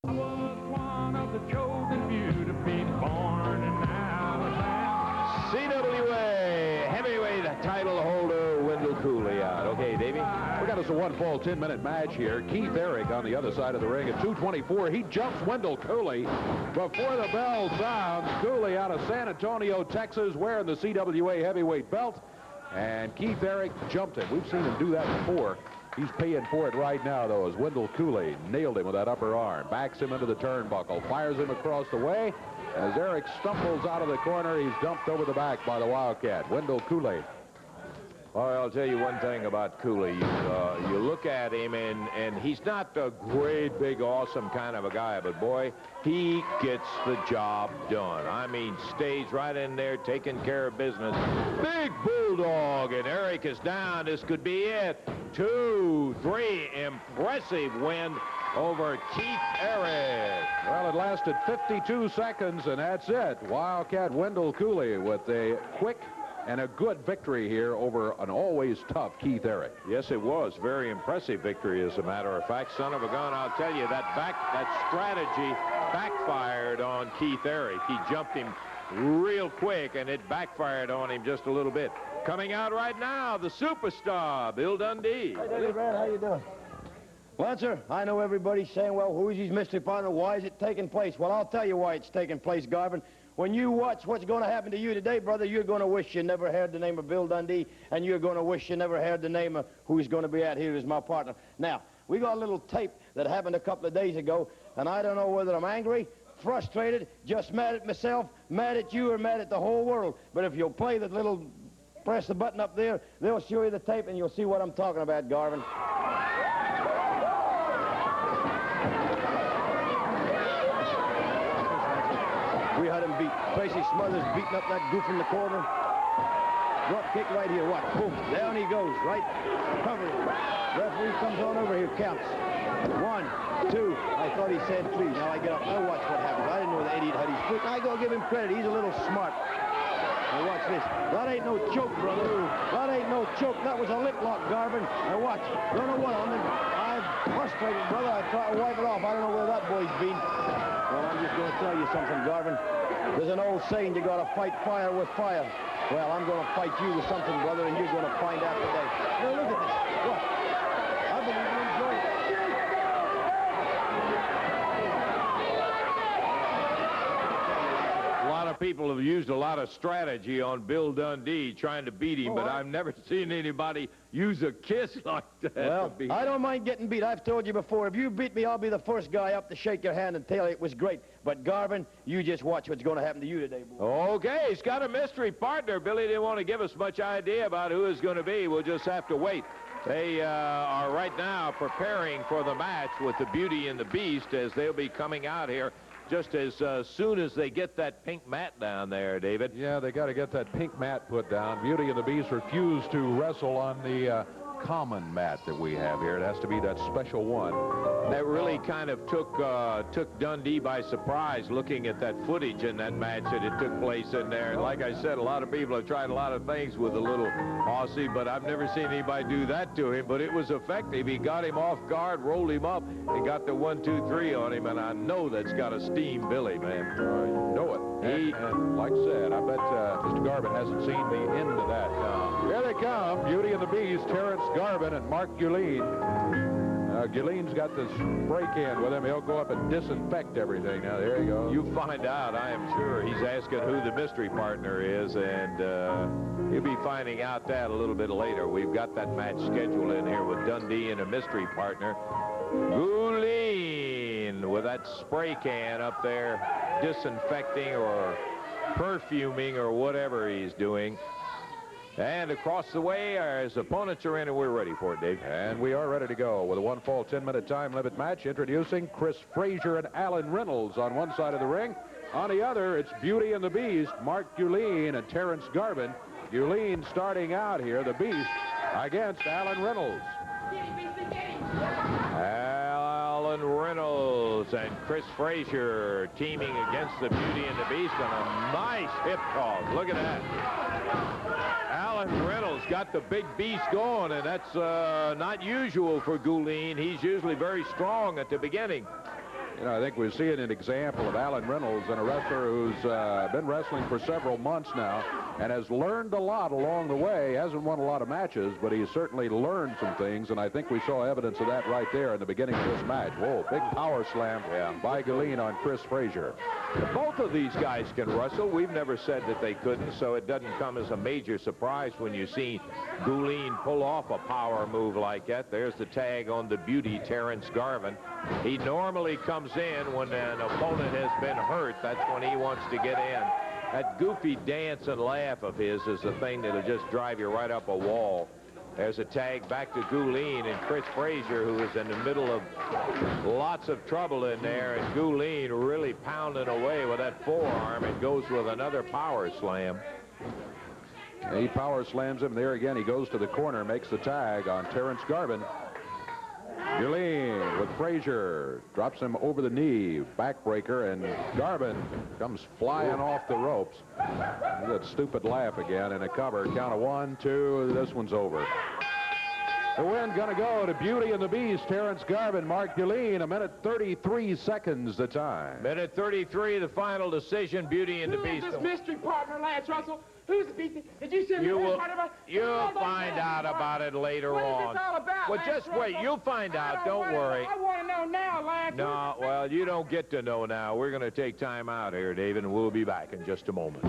Was one of the chosen few to be born in Alabama. CWA heavyweight title holder Wendell Cooley out. Okay, Davey. We got us a 1-fall 10-minute match here. Keith Eric on the other side of the ring at 2:24. He jumps Wendell Cooley before the bell sounds. Cooley out of San Antonio, Texas, wearing the CWA heavyweight belt. And Keith Eric jumped him. We've seen him do that before. He's paying for it right now, though, as Wendell Cooley nailed him with that upper arm. Backs him into the turnbuckle, fires him across the way. As Eric stumbles out of the corner, he's dumped over the back by the Wildcat. Wendell Cooley. Well, I'll tell you one thing about Cooley. You look at him, and he's not a great, big, awesome kind of a guy, but, boy, he gets the job done. I mean, stays right in there taking care of business. Big bulldog, and Eric is down. This could be it. 2, 3, impressive win over Keith Eric. Well, it lasted 52 seconds, and that's it. Wildcat Wendell Cooley with a quick and a good victory here over an always tough Keith Eric. Yes, it was. Very impressive victory, as a matter of fact. Son of a gun, I'll tell you, that strategy backfired on Keith Eric. He jumped him real quick, and it backfired on him just a little bit. Coming out right now, the superstar, Bill Dundee. Hey, David Brand, how you doing? Lancer, I know everybody's saying, well, who is his mystery partner? Why is it taking place? Well, I'll tell you why it's taking place, Garvin. When you watch what's going to happen to you today, brother, you're going to wish you never heard the name of Bill Dundee, and you're going to wish you never heard the name of who's going to be out here as my partner. Now, we got a little tape that happened a couple of days ago, and I don't know whether I'm angry, frustrated, just mad at myself, mad at you, or mad at the whole world. But if you'll play the little, press the button up there, they'll show you the tape, and you'll see what I'm talking about, Garvin. We had him beat. Tracy Smothers beating up that goof in the corner. Drop kick right here. What? Boom. Down he goes. Right. Cover it. Referee comes on over here. Counts. 1, 2. I thought he said 3. Now I get up. Now watch what happens. I didn't know the idiot had his foot. I go give him credit. He's a little smart. Now watch this. That ain't no choke, brother. That ain't no choke. That was a lip lock, Garvin. Now watch. Don't know what on him. I'm frustrated, brother. I try to wipe it off. I don't know where that boy's been. Well, I'm just going to tell you something, Garvin. There's an old saying, you got to fight fire with fire. Well, I'm going to fight you with something, brother, and you're going to find out today. Now, look at this. What? I believe you enjoy it. A lot of people have used a lot of strategy on Bill Dundee trying to beat him, but I've never seen anybody use a kiss like that. Well, I don't mind getting beat. I've told you before, if you beat me, I'll be the first guy up to shake your hand and tell you it was great. But, Garvin, you just watch what's going to happen to you today, boy. Okay, he's got a mystery partner. Billy didn't want to give us much idea about who it's going to be. We'll just have to wait. They are right now preparing for the match with the Beauty and the Beast, as they'll be coming out here just as soon as they get that pink mat down there, David. Yeah, they got to get that pink mat put down. Beauty and the Beast refused to wrestle on the common mat that we have here. It has to be that special one. That really kind of took Dundee by surprise, looking at that footage in that match that it took place in there. And like I said, a lot of people have tried a lot of things with the little Aussie, but I've never seen anybody do that to him. But it was effective. He got him off guard, rolled him up, and got the 1, 2, 3 on him. And I know that's got to steam Billy, man. You know it. And like I said, I bet Mr. Garvin hasn't seen the end of that. Here they come, Beauty and the Beast, Terrence Garvin and Mark Gullen. Gullen's got the spray can with him. He'll go up and disinfect everything. Now, there you go. You find out, I am sure. He's asking who the mystery partner is, and he'll be finding out that a little bit later. We've got that match scheduled in here with Dundee and a mystery partner. Gullen with that spray can up there, disinfecting or perfuming or whatever he's doing. And across the way, his opponents are in, and we're ready for it, Dave. And we are ready to go with a 1-fall 10-minute time limit match. Introducing Chris Frazier and Alan Reynolds on one side of the ring. On the other, it's Beauty and the Beast, Mark Gullen and Terrence Garvin. Gullen starting out here, the Beast, against Alan Reynolds. Alan Reynolds and Chris Frazier teaming against the Beauty and the Beast on a nice hip toss. Look at that. Alan Reynolds got the big beast going, and that's not usual for Gullen. He's usually very strong at the beginning. You know, I think we're seeing an example of Alan Reynolds, and a wrestler who's been wrestling for several months now and has learned a lot along the way. Hasn't won a lot of matches, but he's certainly learned some things, and I think we saw evidence of that right there in the beginning of this match. Whoa, big power slam by Gullen on Chris Frazier. Both of these guys can wrestle. We've never said that they couldn't, so it doesn't come as a major surprise when you see Gullen pull off a power move like that. There's the tag on the beauty, Terrence Garvin. He normally comes in when an opponent has been hurt. That's when he wants to get in. That goofy dance and laugh of his is the thing that'll just drive you right up a wall. There's a tag back to Gullen, and Chris Frazier, who is in the middle of lots of trouble in there, and Gullen really pounding away with that forearm, and goes with another power slam. He power slams him there again. He goes to the corner, makes the tag on Terrence Garvin. Gullen with Frazier, drops him over the knee, backbreaker, and Garvin comes flying off the ropes. That stupid laugh again, and a cover. Count of 1, 2, this one's over. The win gonna go to Beauty and the Beast, Terrence Garvin, Mark Gullen, 1:33 seconds the time. 1:33, the final decision, Beauty and the Beast. Who is this mystery partner, Lance Russell? Who's the beast? Did you send me You'll find out about it later on. on. What is this all about, Well, Lance just wait. Russell? You'll find out. Don't worry. I want to know now, Lance. No, well, you don't get to know now. We're going to take time out here, David, and we'll be back in just a moment.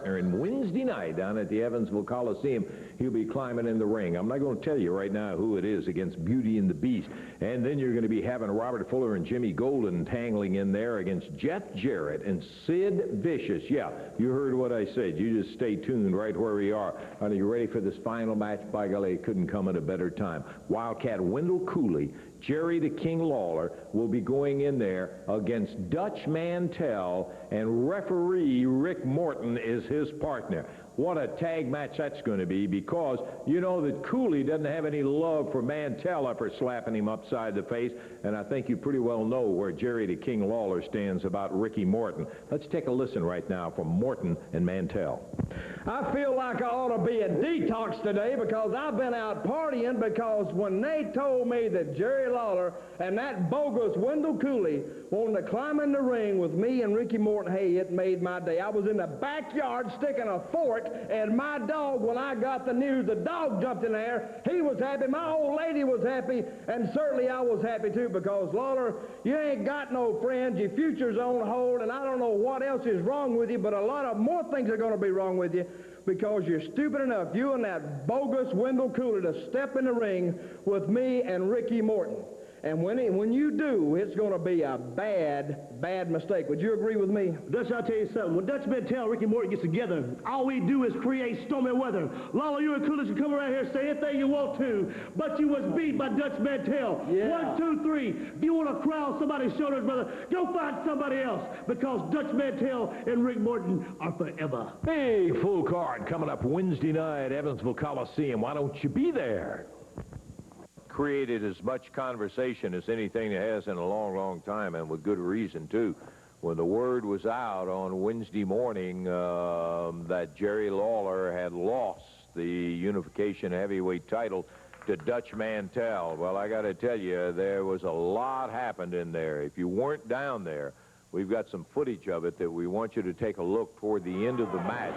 And Wednesday night down at the Evansville Coliseum, he'll be climbing in the ring. I'm not going to tell you right now who it is against Beauty and the Beast. And then you're going to be having Robert Fuller and Jimmy Golden tangling in there against Jeff Jarrett and Sid Vicious. Yeah, you heard what I said. You just stay tuned right where we are. Are you ready for this final match? By golly, it couldn't come at a better time. Wildcat Wendell Cooley, Jerry the King Lawler will be going in there against Dutch Mantell, and referee Rick Morton is his partner. What a tag match that's going to be, because you know that Cooley doesn't have any love for Mantell after slapping him upside the face, and I think you pretty well know where Jerry the King Lawler stands about Ricky Morton. Let's take a listen right now from Morton and Mantell. I feel like I ought to be a detox today, because I've been out partying, because when they told me that Jerry Lawler and that bogus Wendell Cooley wanted to climb in the ring with me and Ricky Morton, hey, it made my day. I was in the backyard sticking a fork, and my dog, when I got the news, the dog jumped in there. He was happy. My old lady was happy, and certainly I was happy too, because, Lawler, you ain't got no friends. Your future's on hold, and I don't know what else is wrong with you, but a lot of more things are going to be wrong with you, because you're stupid enough, you and that bogus Wendell Cooley, to step in the ring with me and Ricky Morton. And when you do, it's going to be a bad mistake. Would you agree with me? Dutch, I'll tell you something. When Dutch Mantell and Ricky Morton gets together, all we do is create stormy weather. Lawler, you and Coolidge can come around here and say anything you want to, but you was beat by Dutch Mantell. Yeah. 1, 2, 3. If you want to cry on somebody's shoulders, brother, go find somebody else, because Dutch Mantell and Rick Morton are forever. Big full card coming up Wednesday night, Evansville Coliseum. Why don't you be there? Created as much conversation as anything that has in a long time, and with good reason too. When the word was out on Wednesday morning that Jerry Lawler had lost the unification heavyweight title to Dutch Mantell, well, I got to tell you, there was a lot happened in there. If you weren't down there, we've got some footage of it that we want you to take a look toward the end of the match.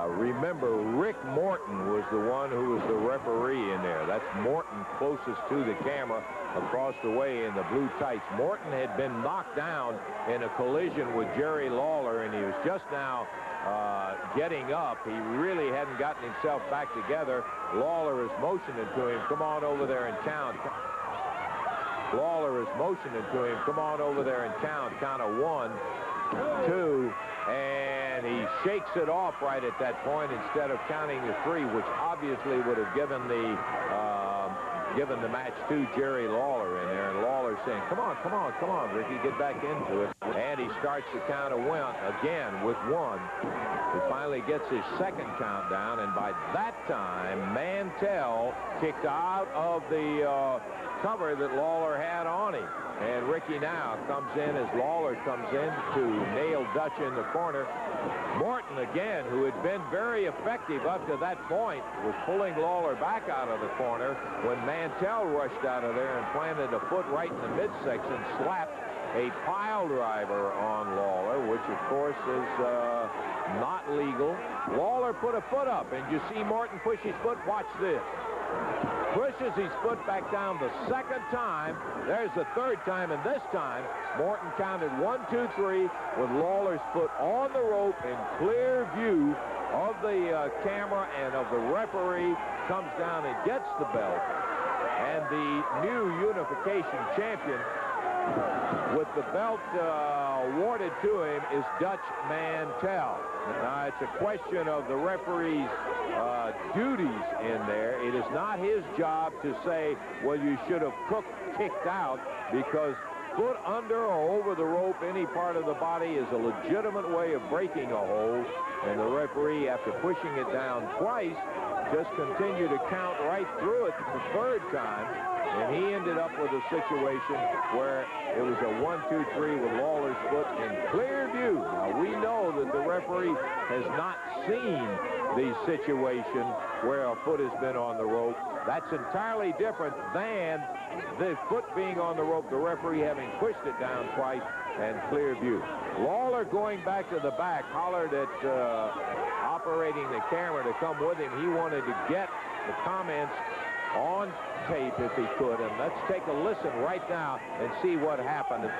Remember, Rick Morton was the one who was the referee in there. That's Morton closest to the camera across the way in the blue tights. Morton had been knocked down in a collision with Jerry Lawler, and he was just now getting up. He really hadn't gotten himself back together. Lawler is motioning to him, come on over there and count. Lawler is motioning to him, come on over there and count. Count of 1, 2, and he shakes it off right at that point instead of counting to 3, which obviously would have given the match to Jerry Lawler in there. And Lawler saying, come on, Ricky, get back into it. And he starts the count of 1 again with 1. He finally gets his second countdown, and by that time, Mantell kicked out of the cover that Lawler had on him. And Ricky now comes in as Lawler comes in to nail Dutch in the corner. Morton, again, who had been very effective up to that point, was pulling Lawler back out of the corner when Mantell rushed out of there and planted a foot right in the midsection, slapped a pile driver on Lawler, which, of course, is not legal. Lawler put a foot up, and you see Morton push his foot. Watch this. Pushes his foot back down the second time. There's the third time, and this time Morton counted 1, 2, 3 with Lawler's foot on the rope in clear view of the camera and of the referee. Comes down and gets the belt. And the new unification champion with the belt awarded to him is Dutch Mantell. Now, it's a question of the referee's duties in there. It is not his job to say, well, you should have kicked out, because foot under or over the rope, any part of the body, is a legitimate way of breaking a hold. And the referee, after pushing it down twice, just continued to count right through it the third time. And he ended up with a situation where it was a 1, 2, 3 with Lawler's foot in clear view. Now, we know that the referee has not seen the situation where a foot has been on the rope. That's entirely different than the foot being on the rope, the referee having pushed it down twice and clear view. Lawler, going back to the back, hollered at operating the camera to come with him. He wanted to get the comments on tape if he could, and let's take a listen right now and see what happened.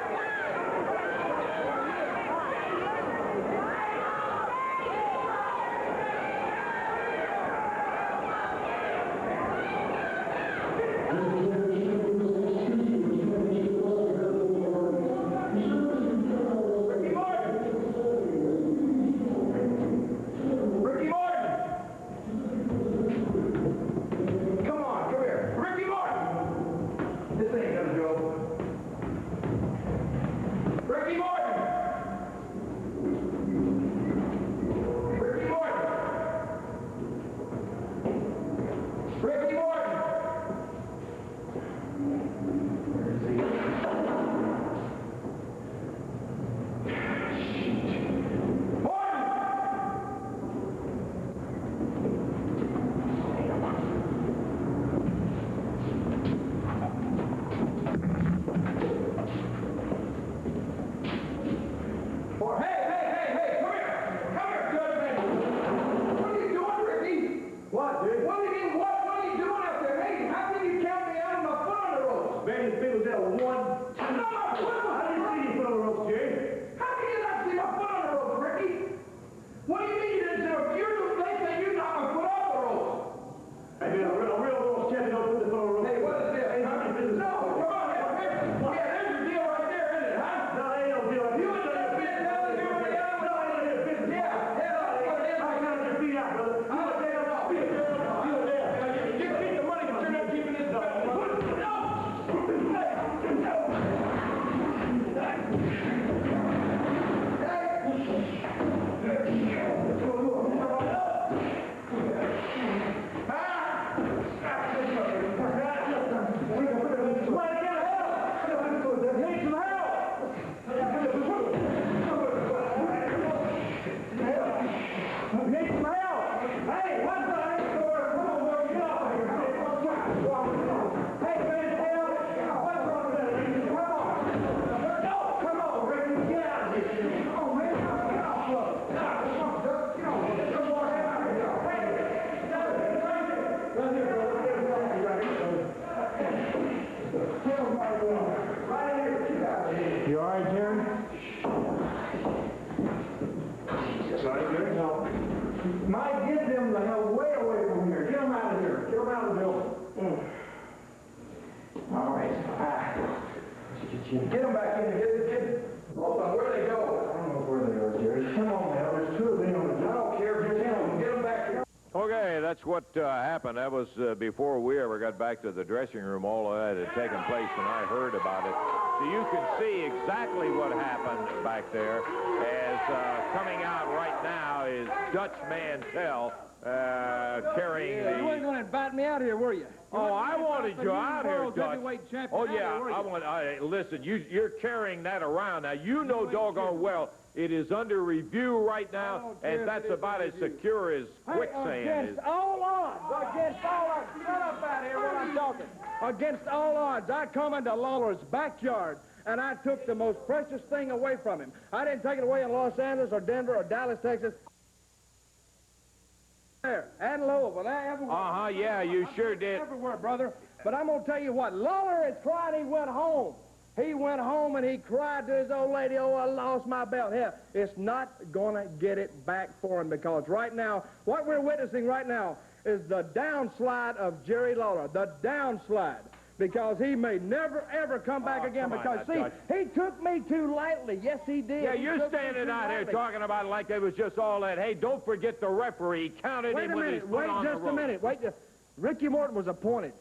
You all right, Terry? Mike, get them the hell way away from here. Get them out of here. Get them out of the building. All right. Get them back in. Get hold on. Where'd they go? I don't know where they are, Jerry. Come on, now. There's two of them on the job. I don't care. Just get them back here. Okay, that's what happened. That was before we ever got back to the dressing room. All of that had taken place, and I heard about it. So you can see exactly what happened back there as coming out right now is Dutch Mantell carrying the... You weren't going to invite me out here, were you? Oh, I wanted you out here, Dutch. Oh, yeah. Listen, you're carrying that around. Now, you know doggone well it is under review right now, and that's about as secure as quicksand is. Against all odds, shut up out here when I'm talking. Against all odds, I come into Lawler's backyard, and I took the most precious thing away from him. I didn't take it away in Los Angeles or Denver or Dallas, Texas. There, and Louisville, everywhere. Yeah, you sure did. Everywhere, brother. But I'm going to tell you what, Lawler is crying he went home. He went home and he cried to his old lady, oh, I lost my belt. Hell, it's not going to get it back for him because right now, what we're witnessing right now is the downslide of Jerry Lawler, the downslide. Because he may never, ever come back again because, he took me too lightly. Yes, he did. Yeah, you're standing out here talking about it like it was just all that. Hey, don't forget the referee counted him with his foot on the rope. Wait just a minute. Wait just... Ricky Morton was appointed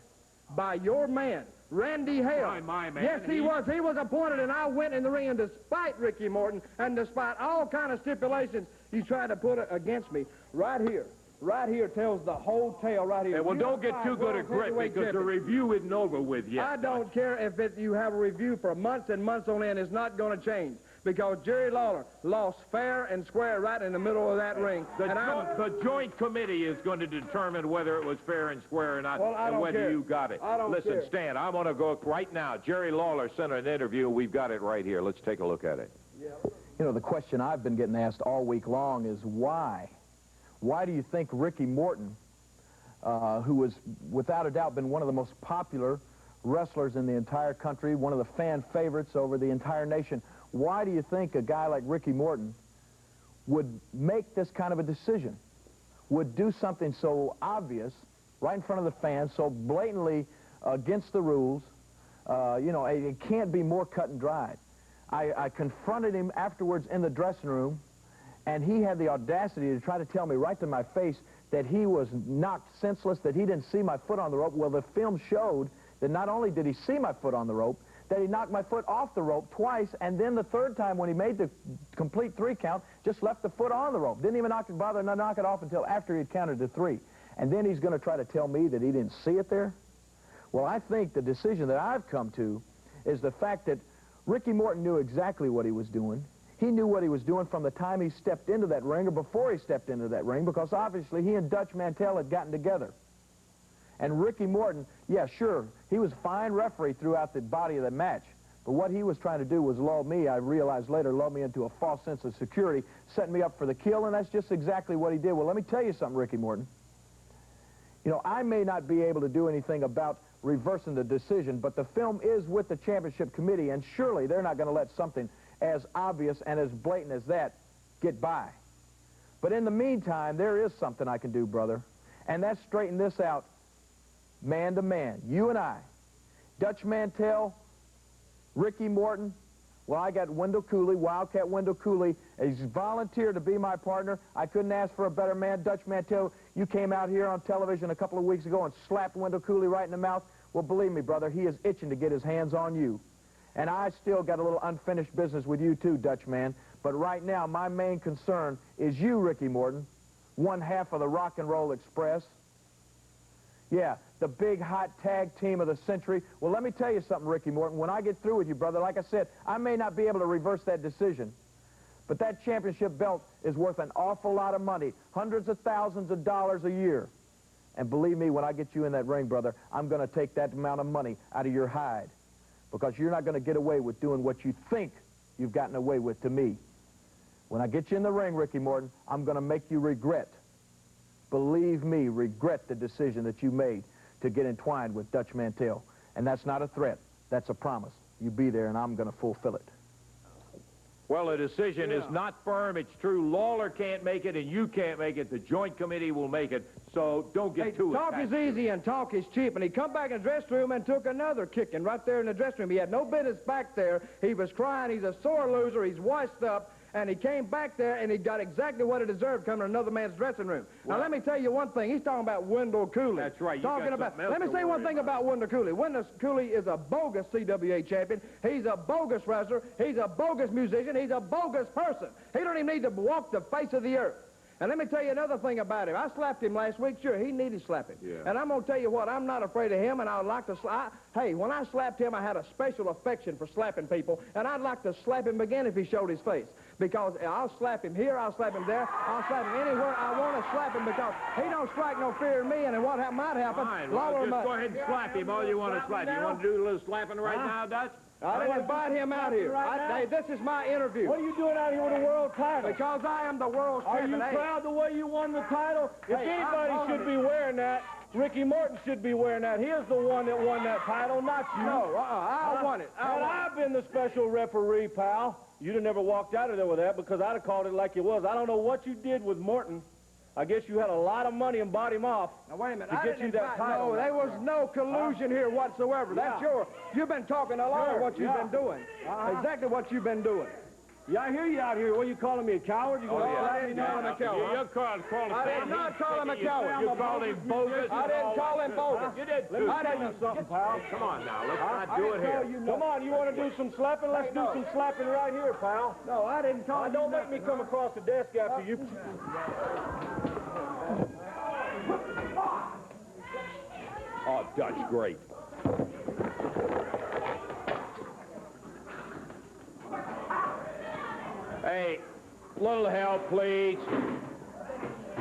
by your man, Randy Hale. My man. Yes, he was. He was appointed, and I went in the ring, and despite Ricky Morton, and despite all kind of stipulations you tried to put against me, right here tells the whole tale right here. Hey, well, don't get too good a grip because the review isn't over with yet. I don't care if you have a review for months and months on end. It's not going to change because Jerry Lawler lost fair and square right in the middle of that ring. The joint committee is going to determine whether it was fair and square or not, and whether you got it. Listen, Stan, I'm going to go right now. Jerry Lawler sent an interview. We've got it right here. Let's take a look at it. Yeah. You know, the question I've been getting asked all week long is why? Why do you think Ricky Morton, who has without a doubt been one of the most popular wrestlers in the entire country, one of the fan favorites over the entire nation, why do you think a guy like Ricky Morton would make this kind of a decision, would do something so obvious right in front of the fans, so blatantly against the rules? You know, it can't be more cut and dried. I confronted him afterwards in the dressing room, and he had the audacity to try to tell me right to my face that he was knocked senseless, that he didn't see my foot on the rope. Well, the film showed that not only did he see my foot on the rope, that he knocked my foot off the rope twice, and then the third time when he made the complete 3 count, just left the foot on the rope. Didn't even bother to knock it off until after he had counted to 3. And then he's going to try to tell me that he didn't see it there? Well, I think the decision that I've come to is the fact that Ricky Morton knew exactly what he was doing. He knew what he was doing from the time he stepped into that ring or before he stepped into that ring, because obviously he and Dutch Mantell had gotten together. And Ricky Morton, yeah, sure, he was a fine referee throughout the body of the match. But what he was trying to do was lull me, I realized later, lull me into a false sense of security, setting me up for the kill, and that's just exactly what he did. Well, let me tell you something, Ricky Morton. You know, I may not be able to do anything about reversing the decision, but the film is with the championship committee, and surely they're not going to let something as obvious and as blatant as that get by. But in the meantime, there is something I can do, brother, and that's straighten this out man to man, you and I. Dutch Mantell, Ricky Morton, well, I got Wendell Cooley, Wildcat Wendell Cooley. He's volunteered to be my partner. I couldn't ask for a better man. Dutch Mantell, you came out here on television a couple of weeks ago and slapped Wendell Cooley right in the mouth. Well, believe me, brother, he is itching to get his hands on you. And I still got a little unfinished business with you too, Dutch man. But right now, my main concern is you, Ricky Morton, one half of the Rock and Roll Express. Yeah, the big hot tag team of the century. Well, let me tell you something, Ricky Morton. When I get through with you, brother, like I said, I may not be able to reverse that decision, but that championship belt is worth an awful lot of money, hundreds of thousands of dollars a year. And believe me, when I get you in that ring, brother, I'm going to take that amount of money out of your hide, because you're not going to get away with doing what you think you've gotten away with to me. When I get you in the ring, Ricky Morton, I'm going to make you regret, believe me, regret the decision that you made to get entwined with Dutch Mantell. And that's not a threat. That's a promise. You be there, and I'm going to fulfill it. Well, the decision is not firm. It's true. Lawler can't make it, and you can't make it. The joint committee will make it, so don't get too attached. Talk is easy and talk is cheap. And he come back in the dressing room and took another kicking right there in the dressing room. He had no business back there. He was crying. He's a sore loser. He's washed up. and he came back there, and he got exactly what he deserved coming to another man's dressing room. Now, let me tell you one thing. He's talking about Wendell Cooley. That's right. Let me say one thing about Wendell Cooley. Wendell Cooley is a bogus CWA champion. He's a bogus wrestler. He's a bogus musician. He's a bogus person. He don't even need to walk the face of the earth. And let me tell you another thing about him. I slapped him last week. Sure, he needed slapping. Yeah. And I'm going to tell you what, I'm not afraid of him, and I'd like to hey, when I slapped him, I had a special affection for slapping people, and I'd like to slap him again if he showed his face. Because I'll slap him here, I'll slap him there, I'll slap him anywhere I want to slap him, because he don't strike no fear in me, and what might happen, Fine, well, just go ahead and slap him all you want to slap. You want to do a little slapping right now, Dutch? I didn't invite him out here. Hey, this is my interview. What are you doing out here with a world title? Because I am the world champion. Are you proud the way you won the title? If anybody should be wearing that, Ricky Morton should be wearing that. He is the one that won that title, not you. No, I won it. I've been the special referee, pal. You'd have never walked out of there with that because I'd have called it like it was. I don't know what you did with Morton. I guess you had a lot of money and bought him off. Now, wait a minute. To get you that title. No, there was no collusion here whatsoever. That's you've been talking a lot of what you've been doing. Exactly what you've been doing. Yeah, I hear you out here. What, you calling me a coward? You I didn't call him a coward. You're calling I did not call him a coward. You called him bogus. I didn't call him bogus. You did. Let me tell you something, pal. Come on now, let's not do it here. Come on, you want to do some slapping? Let's do some slapping right here, pal. No, I didn't call him. Don't make me come across the desk after you. Oh, Dutch, great. Hey, little help, please.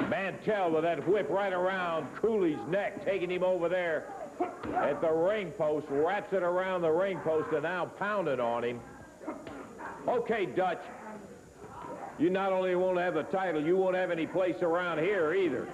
Mantell with that whip right around Cooley's neck, taking him over there at the ring post, wraps it around the ring post, and now pounding on him. Okay, Dutch, you not only won't have the title, you won't have any place around here either.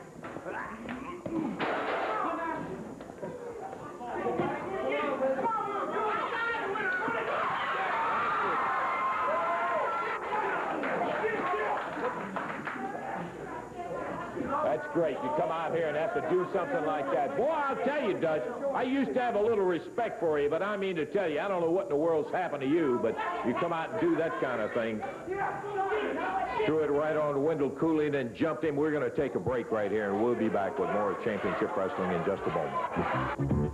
That's great. You come out here and have to do something like that. Boy, I'll tell you, Dutch, I used to have a little respect for you, but I mean to tell you, I don't know what in the world's happened to you, but you come out and do that kind of thing. Threw it right on Wendell Cooley, then jumped him. We're going to take a break right here, and we'll be back with more championship wrestling in just a moment.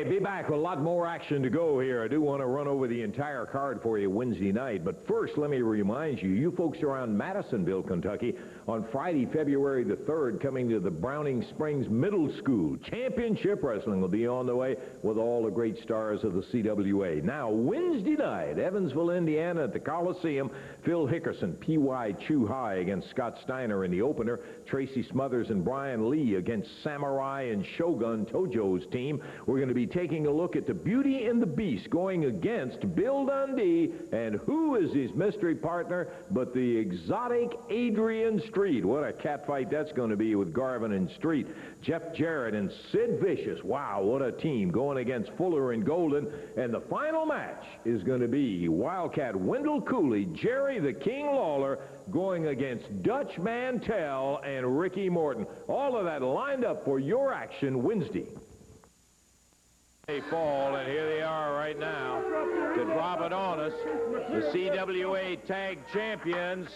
Be back with a lot more action to go here. I do want to run over the entire card for you Wednesday night, but first let me remind you folks around Madisonville, Kentucky, on Friday, February the 3rd, coming to the Browning Springs Middle School. Championship Wrestling will be on the way with all the great stars of the CWA. Now, Wednesday night, Evansville, Indiana at the Coliseum, Phil Hickerson, P.Y. Chu High against Scott Steiner in the opener, Tracy Smothers and Brian Lee against Samurai and Shogun Tojo's team. We're going to be taking a look at the Beauty and the Beast going against Bill Dundee, and who is his mystery partner but the exotic Adrian Street. What a cat fight that's going to be with Garvin and Street. Jeff Jarrett and Sid Vicious. Wow, what a team going against Fuller and Golden. And the final match is going to be Wildcat Wendell Cooley, Jerry the King Lawler, going against Dutch Mantell and Ricky Morton. All of that lined up for your action Wednesday. They fall, and here they are right now to drop it on us. The CWA Tag Champions,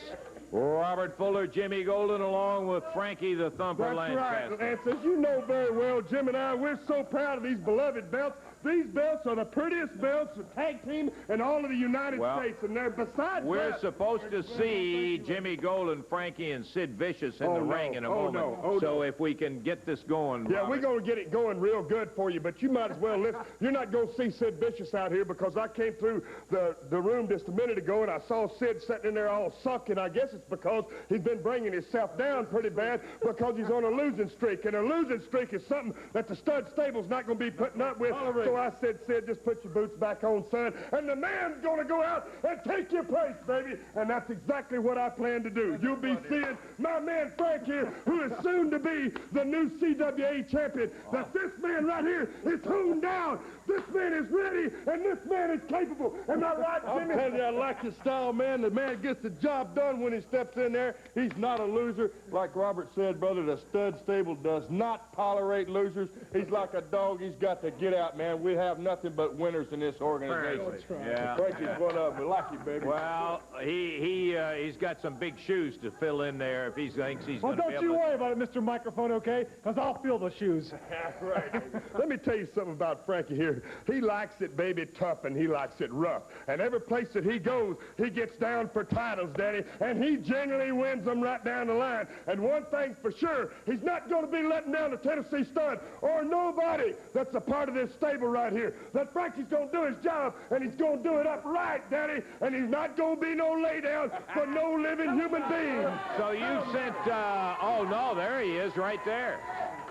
Robert Fuller, Jimmy Golden, along with Frankie The Thumper Lancaster. That's right, Lance. As you know very well, Jim and I, we're so proud of these beloved belts. These belts are the prettiest belts, the tag team, in all of the United States. And they're besides we're that, supposed to see Jimmy Golden, Frankie, and Sid Vicious in the ring in a moment. So if we can get this going, yeah, Robert. we're going to get it going real good for you. But you might as well listen. You're not going to see Sid Vicious out here because I came through the room just a minute ago and I saw Sid sitting in there all sucked. And I guess it's because he's been bringing himself down pretty bad because he's on a losing streak. And a losing streak is something that the stud stable's not going to be putting up with. So I said, Sid, just put your boots back on, son. And the man's going to go out and take your place, baby. And that's exactly what I plan to do. You'll be seeing my man Frank here, who is soon to be the new CWA champion. That this man right here is honed down. This man is ready, and this man is capable. Am I right, Jimmy? I'll tell you, I like your style, man. The man gets the job done when his steps in there, he's not a loser. Like Robert said, brother, the stud stable does not tolerate losers. He's like a dog. He's got to get out, man. We have nothing but winners in this organization. Yeah. Frankie's one of them. We like you, baby. Well, he's got some big shoes to fill in there if he thinks he's Well, going to be don't able you to... worry about it, Mr. Microphone, okay? Because I'll fill the shoes. Right. Let me tell you something about Frankie here. He likes it, baby, tough, and he likes it rough. And every place that he goes, he gets down for titles, Daddy, and he generally wins them right down the line. And one thing's for sure, he's not going to be letting down the Tennessee stud or nobody that's a part of this stable right here. That Frankie's going to do his job, and he's going to do it upright, Daddy, and he's not going to be no lay down for no living human being. So you sent, oh, no, there he is right there.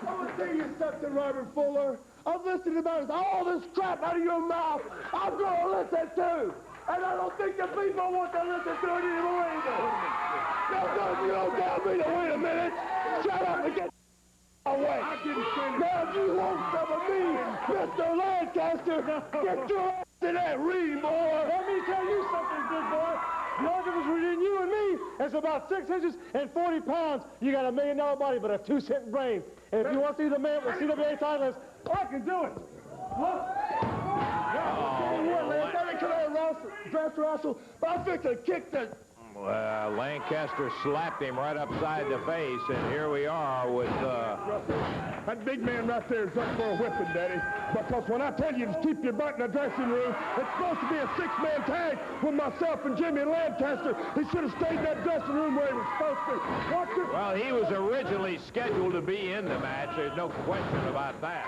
I want to tell you something, Robert Fuller. I've listened about all this crap out of your mouth. I'm going to listen too. And I don't think the people want to listen to it anymore either. Now, you don't tell me to wait a minute. Shut up and get away. Now, if you want some of me, Mr. Lancaster, get your ass in that ring, boy. Let me tell you something, big boy. The only difference between you and me is about 6 inches and 40 pounds. You got $1 million body, but a 2-cent brain. And if you want to see the man with CWA title, I can do it. Look. But I think they kicked that. Lancaster slapped him right upside the face, and here we are with... That big man right there is up for a whipping, Daddy. Because when I tell you to keep your butt in the dressing room, it's supposed to be a 6-man tag with myself and Jimmy Lancaster. He should have stayed in that dressing room where he was supposed to. Watch it. Well, he was originally scheduled to be in the match. There's no question about that.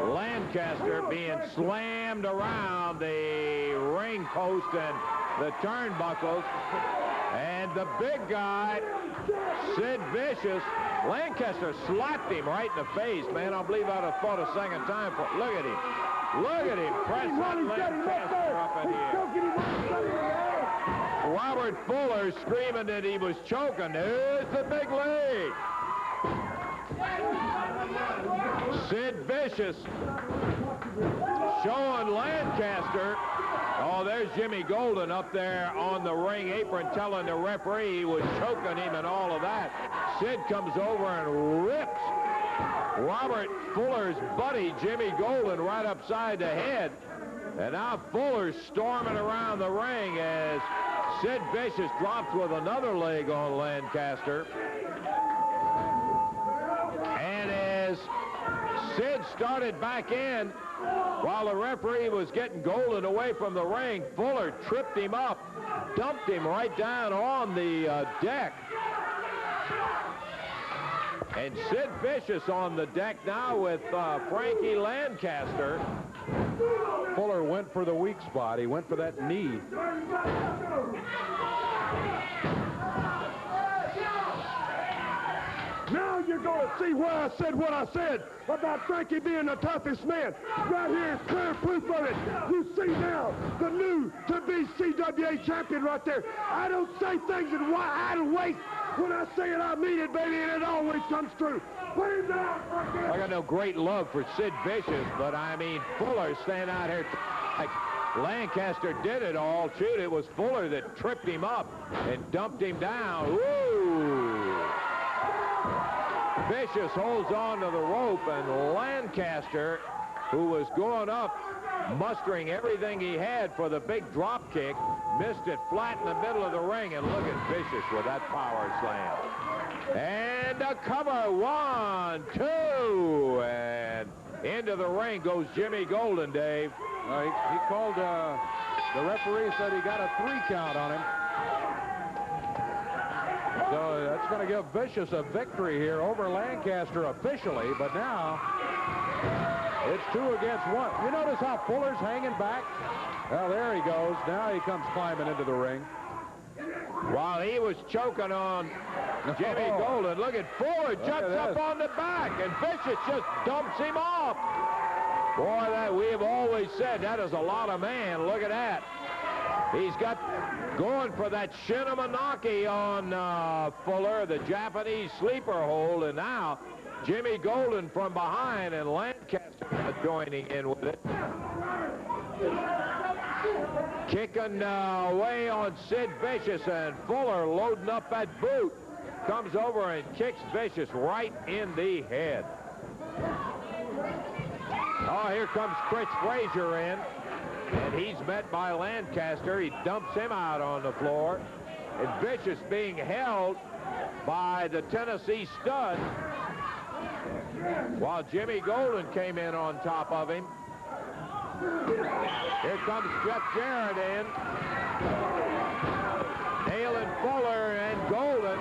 Lancaster being slammed around the ring post and the turnbuckles. And the big guy, Sid Vicious, Lancaster slapped him right in the face, man. I believe I'd have thought a second time for it. Look at him. Look at him. Press that Lancaster up in here. Robert Fuller screaming that he was choking. There's the big leg. Sid Vicious showing Lancaster. Oh, there's Jimmy Golden up there on the ring apron telling the referee he was choking him and all of that. Sid comes over and rips Robert Fuller's buddy, Jimmy Golden, right upside the head. And now Fuller's storming around the ring as Sid Vicious drops with another leg on Lancaster. And as Sid started back in, while the referee was getting Golden away from the ring, Fuller tripped him up, dumped him right down on the deck. And Sid Vicious on the deck now with Frankie Lancaster. Fuller went for the weak spot. He went for that knee. Now you're going to see why I said what I said about Frankie being the toughest man. Right here is clear proof of it. You see now the new to-be CWA champion right there. I don't say things in idle waste. When I say it, I mean it, baby, and it always comes true. Put him down, Frankie. I got no great love for Sid Vicious, but I mean, Fuller standing out here like Lancaster did it all. Shoot, it was Fuller that tripped him up and dumped him down. Woo! Vicious holds on to the rope, and Lancaster, who was going up, mustering everything he had for the big drop kick, missed it flat in the middle of the ring, and look at Vicious with that power slam. And a cover, 1, 2, and into the ring goes Jimmy Golden, Dave. He called, the referee said he got a 3 count on him. So that's going to give Vicious a victory here over Lancaster officially, but now it's 2 against 1. You notice how Fuller's hanging back? Well, there he goes. Now he comes climbing into the ring. While he was choking on Jimmy Golden, look at Fuller jumps up on the back, and Vicious just dumps him off. Boy, that we have always said that is a lot of man. Look at that. He's got going for that Shinnaminaki on Fuller, the Japanese sleeper hold, and now Jimmy Golden from behind and Lancaster joining in with it. Kicking away on Sid Vicious, and Fuller loading up that boot. Comes over and kicks Vicious right in the head. Oh, here comes Chris Frazier in, and he's met by Lancaster. He dumps him out on the floor, and Vicious being held by the Tennessee stud, while Jimmy Gullen came in on top of him. Here comes Jeff Jarrett in. Nailing Fuller and Gullen.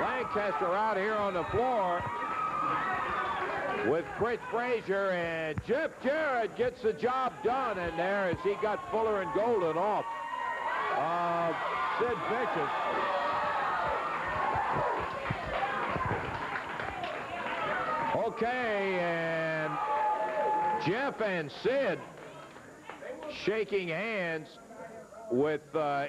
Lancaster out here on the floor with Chris Frazier, and Jeff Jarrett gets the job done in there as he got Fuller and Gullen off Sid Vicious. Okay, and Jeff and Sid shaking hands with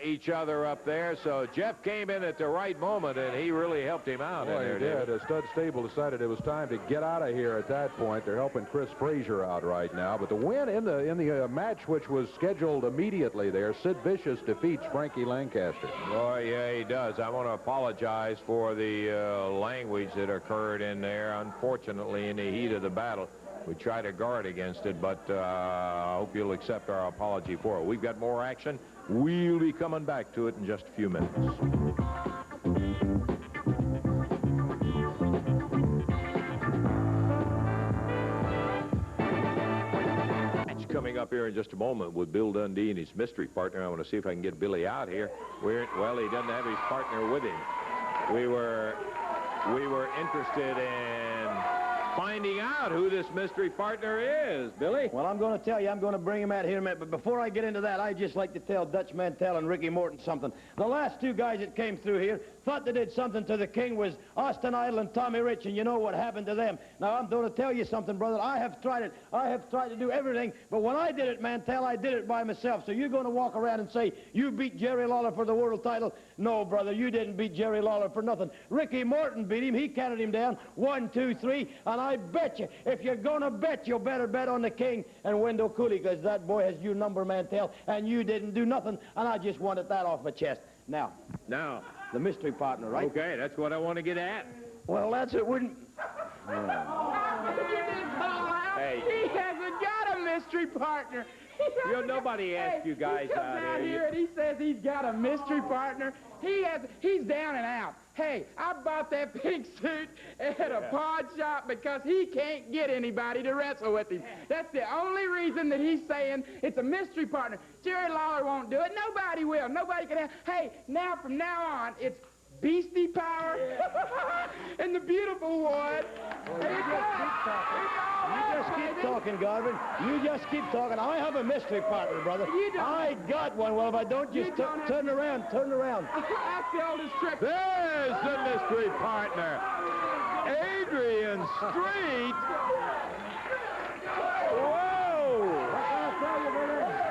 each other up there. So Jeff came in at the right moment, and he really helped him out. Boy, he did. The stud stable decided it was time to get out of here at that point. They're helping Chris Frazier out right now. But the win in the match, which was scheduled immediately there, Sid Vicious defeats Frankie Lancaster. Oh, yeah, he does. I want to apologize for the language that occurred in there. Unfortunately, in the heat of the battle, we try to guard against it, but I hope you'll accept our apology for it. We've got more action. We'll be coming back to it in just a few minutes. Match coming up here in just a moment with Bill Dundee and his mystery partner. I want to see if I can get Billy out here. Well, he doesn't have his partner with him. We were interested in finding out who this mystery partner is, Billy. Well, I'm going to tell you, I'm going to bring him out here in a minute. But before I get into that, I'd just like to tell Dutch Mantell and Ricky Morton something. The last two guys that came through here thought they did something to the king was Austin Idol and Tommy Rich, and you know what happened to them. Now, I'm going to tell you something, brother. I have tried it. I have tried to do everything, but when I did it, Mantell, I did it by myself. So you're going to walk around and say, you beat Jerry Lawler for the world title? No, brother, you didn't beat Jerry Lawler for nothing. Ricky Morton beat him. He counted him down. 1, 2, 3, and I bet you, if you're going to bet, you better bet on the king and Wendell Cooley, because that boy has your number, Mantell, and you didn't do nothing, and I just wanted that off my chest. Now, the mystery partner, right? Okay, that's what I want to get at. Well, that's it. Wouldn't... Hey. He hasn't got a mystery partner. Nobody asked you guys he comes out here and he says he's got a mystery partner. He's down and out. Hey, I bought that pink suit at a pawn shop because he can't get anybody to wrestle with him. That's the only reason that he's saying it's a mystery partner. Jerry Lawler won't do it. Nobody will. Nobody can have. Hey, now from now on, it's Beastie Power and the beautiful one. You just keep talking, Garvin. You just keep talking. I have a mystery partner, brother. You don't. I got one. Well, if I don't, just turn around. That's the oldest trick. There's the mystery partner, Adrian Street. Whoa! What can I tell you, brother?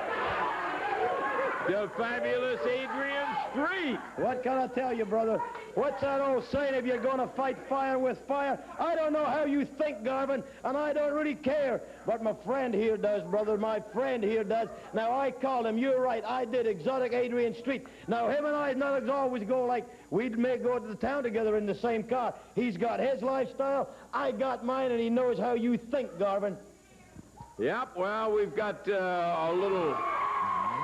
The fabulous Adrian Street. What can I tell you, brother? What's that old saying, if you're going to fight fire with fire? I don't know how you think, Garvin, and I don't really care. But my friend here does, brother. My friend here does. Now, I called him. You're right. I did. Exotic Adrian Street. Now, him and I not always go like we may go to the town together in the same car. He's got his lifestyle. I got mine, and he knows how you think, Garvin. Yep, well, we've got a little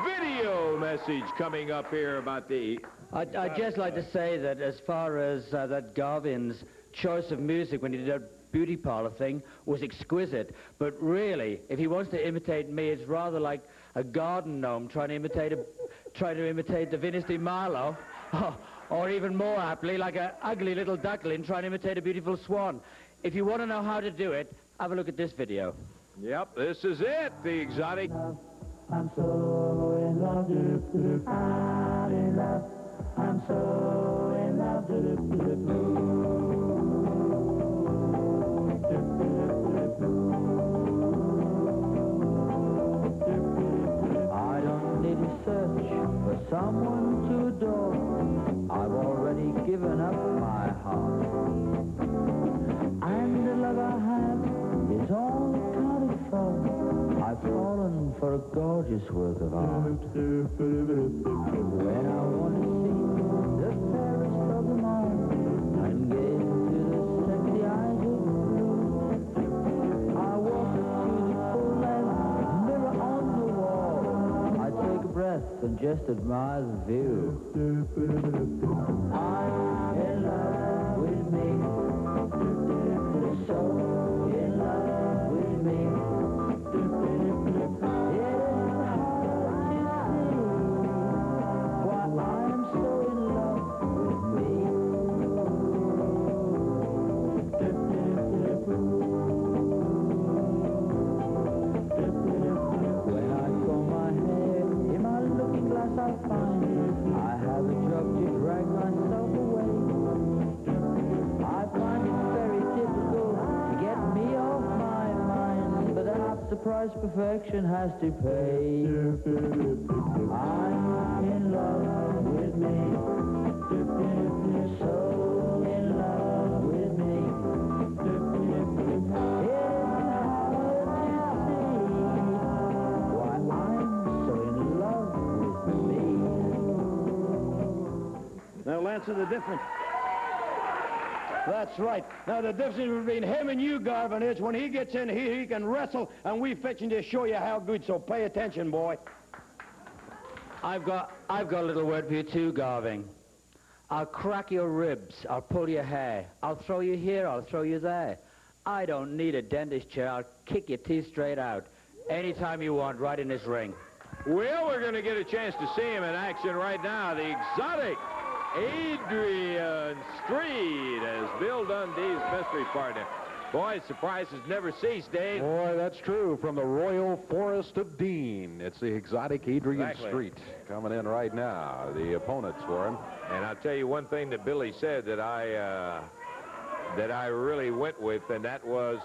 video message coming up here about the... I'd just like to say that as far as that Garvin's choice of music when he did that beauty parlor thing was exquisite, but really, if he wants to imitate me, it's rather like a garden gnome trying to imitate the Venus de Milo, or even more aptly, like an ugly little duckling trying to imitate a beautiful swan. If you want to know how to do it, have a look at this video. Yep, this is it, the exotic... I'm so in love, I'm in love, I'm so in love, I don't need to search for someone to adore. I've already given up my heart, and the love I have is all accounted for. I've fallen for are a gorgeous work of art. When I want to see the fairest of them all and get into the sexy eyes of blue, I walk up to the full-length mirror on the wall. I take a breath and just admire the view. I'm in love with me, so in love with me. Price perfection has to pay. I'm in love with me, so in love with me. It's hard to see why I'm so in love with me. Now, Lancer, the difference. That's right. Now, the difference between him and you, Garvin, is when he gets in here, he can wrestle, and we fixing to show you how good, so pay attention, boy. I've got a little word for you too, Garvin. I'll crack your ribs, I'll pull your hair, I'll throw you here, I'll throw you there. I don't need a dentist chair, I'll kick your teeth straight out. Anytime you want, right in this ring. Well, we're going to get a chance to see him in action right now. The exotic Adrian Street as Bill Dundee's mystery partner. Boy, surprises never cease, Dave. Boy, that's true. From the Royal Forest of Dean, it's the exotic Adrian Street coming in right now. The opponents for him. And I'll tell you one thing that Billy said that I really went with, and that was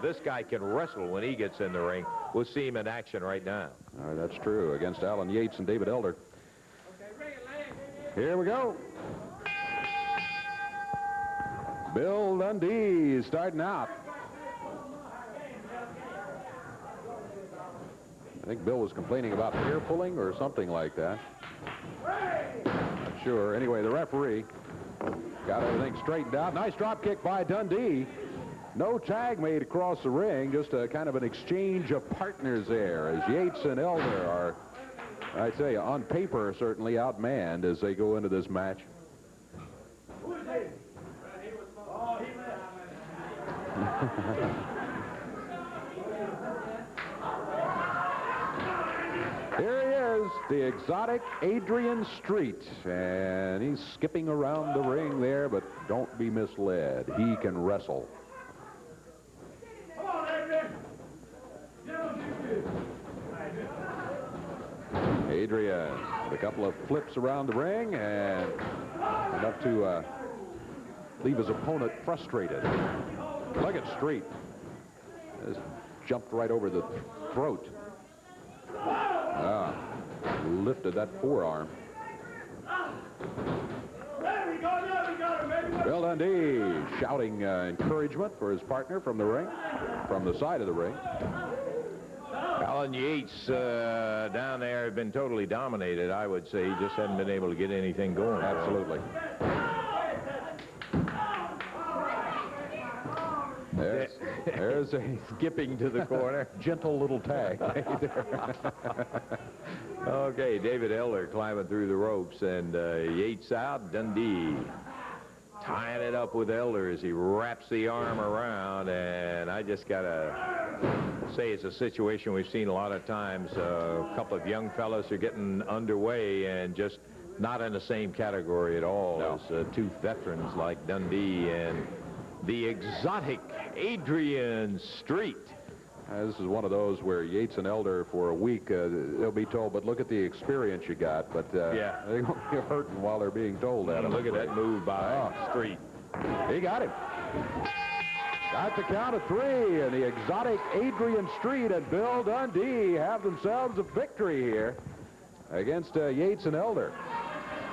this guy can wrestle when he gets in the ring. We'll see him in action right now. All right, that's true, against Alan Yates and David Elder. Here we go. Bill Dundee starting out. I think Bill was complaining about hair pulling or something like that. Not sure. Anyway, the referee got everything straightened out. Nice drop kick by Dundee. No tag made across the ring, just a kind of an exchange of partners there as Yates and Elder are, I tell you, on paper, certainly outmanned as they go into this match. Here he is, the exotic Adrian Street, and he's skipping around the ring there, but don't be misled. He can wrestle. Adrian with a couple of flips around the ring and enough to leave his opponent frustrated. Look at Street. Just jumped right over the throat. Lifted that forearm. Bill Dundee shouting encouragement for his partner from the ring, from the side of the ring. Alan Yates down there had been totally dominated, I would say. He just hadn't been able to get anything going. Absolutely. There's a skipping to the corner. Gentle little tag right there. Okay, David Elder climbing through the ropes, and Yates out, Dundee tying it up with Elder as he wraps the arm around, and I just got to say it's a situation we've seen a lot of times. A couple of young fellas are getting underway and just not in the same category at all as two veterans like Dundee and the exotic Adrian Street. This is one of those where Yates and Elder for a week, they'll be told, but look at the experience you got. But they won't be hurting while they're being told that. Look at that move by Street. He got him. Got the count of 3, and the exotic Adrian Street and Bill Dundee have themselves a victory here against Yates and Elder.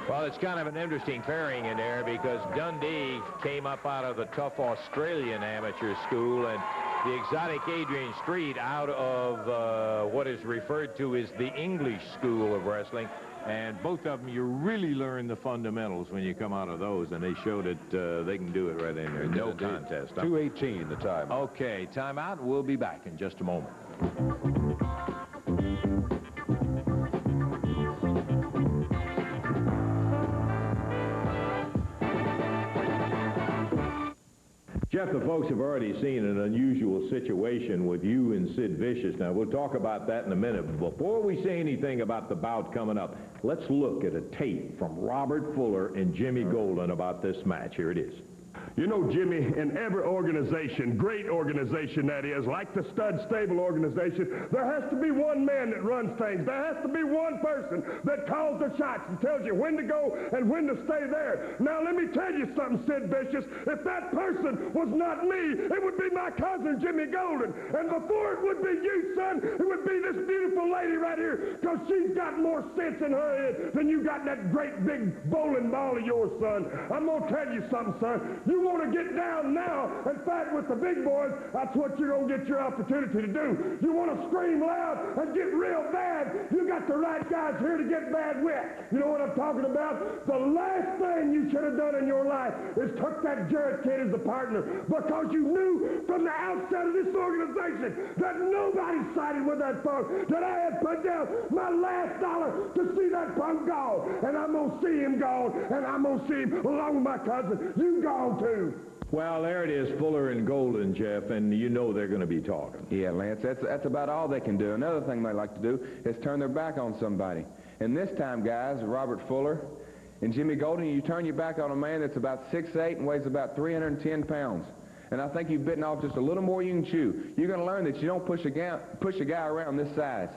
Well, it's kind of an interesting pairing in there because Dundee came up out of the tough Australian amateur school, and the exotic Adrian Street out of what is referred to as the English School of Wrestling. And both of them, you really learn the fundamentals when you come out of those, and they showed that they can do it right in there. No contest. 2:18 the time. Okay, timeout. We'll be back in just a moment. Jeff, the folks have already seen an unusual situation with you and Sid Vicious. Now, we'll talk about that in a minute. But before we say anything about the bout coming up, let's look at a tape from Robert Fuller and Jimmy Golden about this match. Here it is. You know, Jimmy, in every organization, great organization that is, like the Stud Stable organization, there has to be one man that runs things. There has to be one person that calls the shots and tells you when to go and when to stay there. Now, let me tell you something, Sid Vicious. If that person was not me, it would be my cousin, Jimmy Golden. And before it would be you, son, it would be this beautiful lady right here, because she's got more sense in her head than you got in that great big bowling ball of yours, son. I'm going to tell you something, son. You want to get down now and fight with the big boys, that's what you're going to get your opportunity to do. You want to scream loud and get real bad, you got the right guys here to get bad with. You know what I'm talking about? The last thing you should have done in your life is took that Jarrett kid as a partner, because you knew from the outset of this organization that nobody sided with that punk, that I had put down my last dollar to see that punk gone. And I'm going to see him gone, and I'm going to see him along with my cousin. You gone too. Well, there it is, Fuller and Golden, Jeff, and you know they're going to be talking. Yeah, Lance, that's about all they can do. Another thing they like to do is turn their back on somebody. And this time, guys, Robert Fuller and Jimmy Golden, you turn your back on a man that's about 6'8" and weighs about 310 pounds. And I think you've bitten off just a little more you can chew. You're going to learn that you don't push a guy around this size.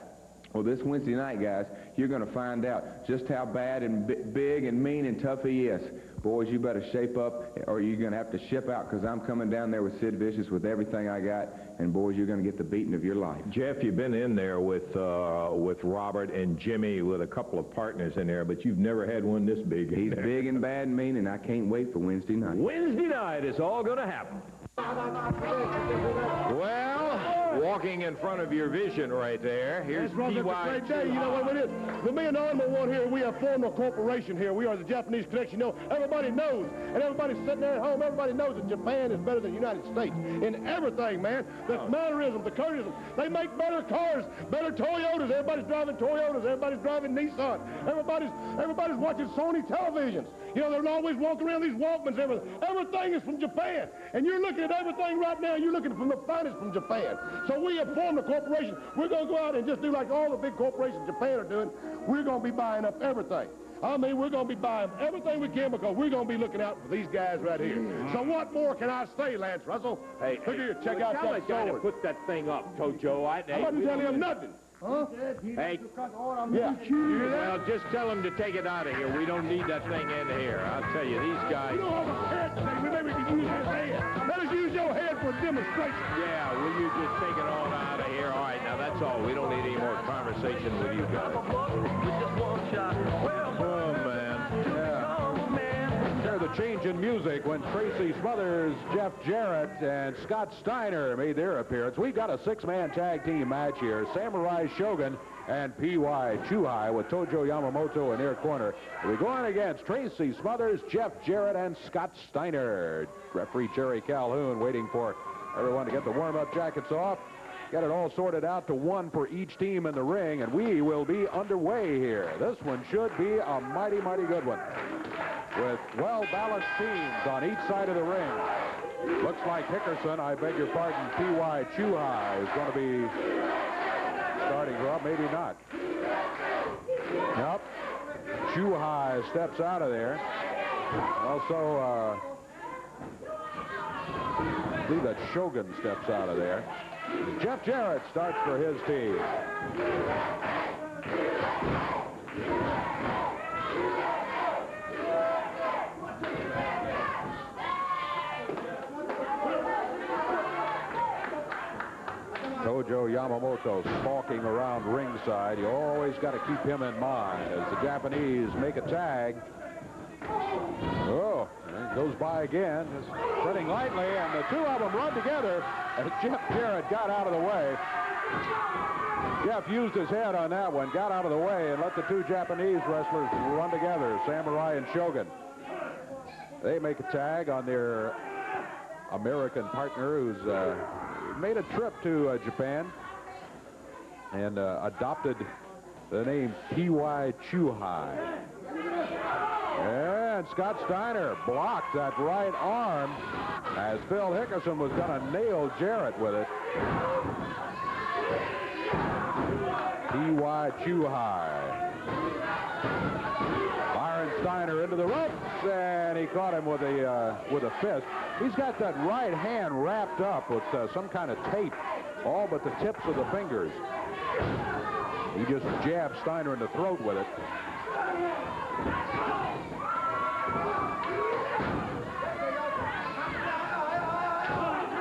Well, this Wednesday night, guys, you're going to find out just how bad and big and mean and tough he is. Boys, you better shape up, or you're going to have to ship out, because I'm coming down there with Sid Vicious with everything I got, and boys, you're going to get the beating of your life. Jeff, you've been in there with Robert and Jimmy with a couple of partners in there, but you've never had one this big. He's big and bad and mean, and I can't wait for Wednesday night. Wednesday night is all going to happen. Well, walking in front of your vision right there, here's P.Y. You know what it is? The me and the Honorable One here, we have formed a corporation here. We are the Japanese Connection. You know, everybody knows, and everybody sitting there at home, everybody knows that Japan is better than the United States in everything, man. The mannerism, the courteism. They make better cars, better Toyotas. Everybody's driving Toyotas. Everybody's driving Nissan. Everybody's watching Sony televisions. You know, they're always walking around these Walkmans. Everything is from Japan. And you're looking at everything right now. You're looking from the finest from Japan. So we have formed a corporation. We're going to go out and just do like all the big corporations in Japan are doing. We're going to be buying up everything. I mean, we're going to be buying everything we can, because we're going to be looking out for these guys right here. So what more can I say, Lance Russell? Hey, look here, check out that sword. Put that thing up, Tojo. I'm not telling him nothing. Huh? Hey, yeah. Well, just tell him to take it out of here. We don't need that thing in here. I'll tell you, these guys... You don't have a head thing. Maybe we can use his head. Let us use your head for a demonstration. Yeah, will you just take it all out of here? All right, now that's all. We don't need any more conversation with you guys. Oh, man. Yeah. Hear the change in music when Tracy Smothers, Jeff Jarrett, and Scott Steiner made their appearance. We've got a six-man tag team match here. Samurai Shogun and P.Y. Chuhai with Tojo Yamamoto in their corner. We're going against Tracy Smothers, Jeff Jarrett, and Scott Steiner. Referee Jerry Calhoun waiting for everyone to get the warm-up jackets off. Get it all sorted out to one for each team in the ring, and we will be underway here. This one should be a mighty, mighty good one, with well-balanced teams on each side of the ring. Looks like Hickerson, I beg your pardon, P.Y. Chuhai is going to be starting. Well, maybe not. Yep. Chuhai steps out of there. Also, I believe that Shogun steps out of there. Jeff Jarrett starts for his team. Tojo Yamamoto stalking around ringside. You always got to keep him in mind as the Japanese make a tag. Oh, And goes by again, just treading lightly, and the two of them run together as Jeff Jarrett got out of the way. Jeff used his head on that one, got out of the way, and let the two Japanese wrestlers run together, Samurai and Shogun. They make a tag on their American partner who's made a trip to Japan and adopted the name P.Y. Chuhai. And Scott Steiner blocked that right arm as Phil Hickerson was going to nail Jarrett with it. P.Y. Chuhai. Byron Steiner into the ropes, and he caught him with a fist. He's got that right hand wrapped up with some kind of tape, all but the tips of the fingers. He just jabbed Steiner in the throat with it.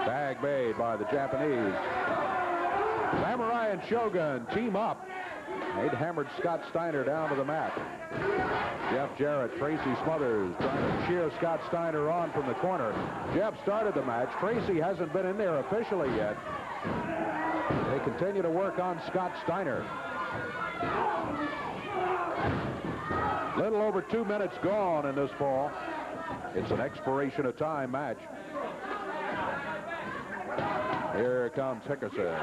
Tag made by the Japanese. Samurai and Shogun team up. They'd hammered Scott Steiner down to the mat. Jeff Jarrett, Tracy Smothers trying to cheer Scott Steiner on from the corner. Jeff started the match. Tracy hasn't been in there officially yet. They continue to work on Scott Steiner. Little over 2 minutes gone in this fall. It's an expiration of time match. Here comes Hickerson.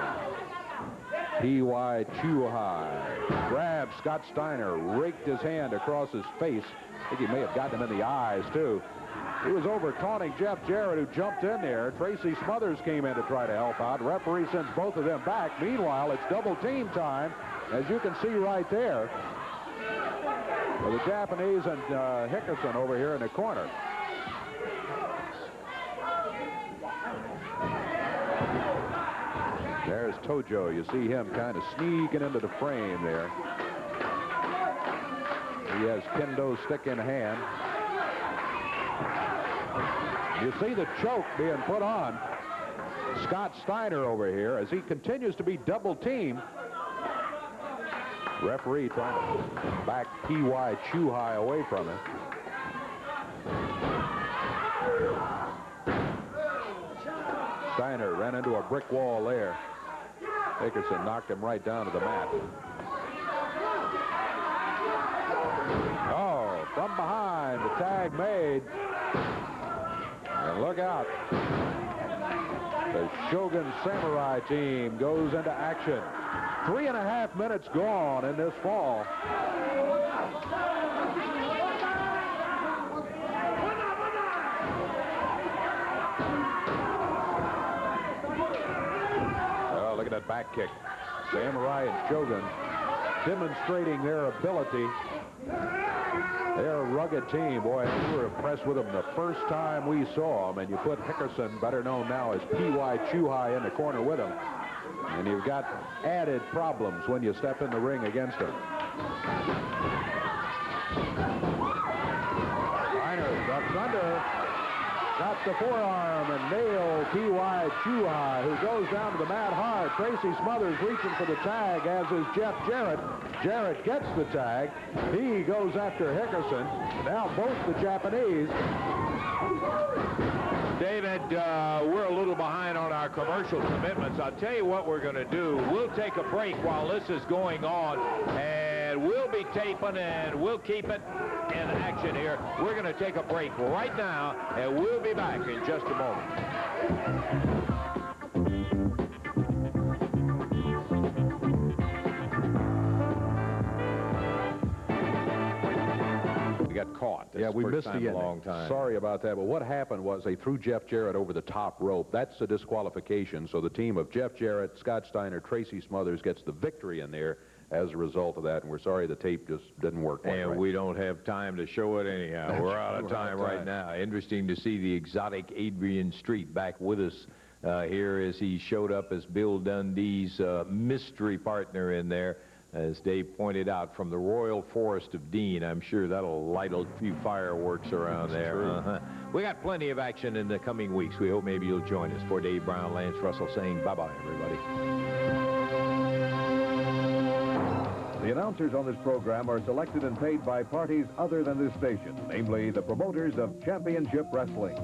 P.Y. Chuhai grabbed Scott Steiner, raked his hand across his face. I think he may have gotten him in the eyes, too. He was over taunting Jeff Jarrett, who jumped in there. Tracy Smothers came in to try to help out. Referee sends both of them back. Meanwhile, it's double team time, as you can see right there. With the Japanese and Hickerson over here in the corner. There's Tojo. You see him kind of sneaking into the frame there. He has kendo stick in hand. You see the choke being put on Scott Steiner over here as he continues to be double teamed. Referee trying to back P.Y. Chuhai away from him. Steiner ran into a brick wall there. Hickerson knocked him right down to the mat. Oh, from behind, the tag made. And look out. The Shogun Samurai team goes into action. 3.5 minutes gone in this fall. Oh, look at that back kick. Samurai and Shogun demonstrating their ability. They're a rugged team. Boy, we were impressed with them the first time we saw them. And you put Hickerson, better known now as P.Y. Chuhai, in the corner with him. And you've got added problems when you step in the ring against him. Steiner ducks under. Got the forearm and nailed P.Y. Chuhai, who goes down to the mat hard. Tracy Smothers reaching for the tag, as is Jeff Jarrett. Jarrett gets the tag. He goes after Hickerson. Now both the Japanese. David, we're a little behind on our commercial commitments. I'll tell you what we're going to do. We'll take a break while this is going on, and we'll be taping, and we'll keep it in action here. We're going to take a break right now, and we'll be back in just a moment. Got caught. Yeah, we missed the long time. Sorry about that, but what happened was they threw Jeff Jarrett over the top rope. That's a disqualification, so the team of Jeff Jarrett, Scott Steiner, Tracy Smothers gets the victory in there as a result of that, and we're sorry the tape just didn't work quite right. And we don't have time to show it anyhow. We're out of time right now. Interesting to see the exotic Adrian Street back with us here as he showed up as Bill Dundee's mystery partner in there. As Dave pointed out, from the Royal Forest of Dean. I'm sure that'll light a few fireworks around there. We got plenty of action in the coming weeks. We hope maybe you'll join us. For Dave Brown, Lance Russell saying bye-bye, everybody. announcers on this program are selected and paid by parties other than this station, namely the promoters of championship wrestling.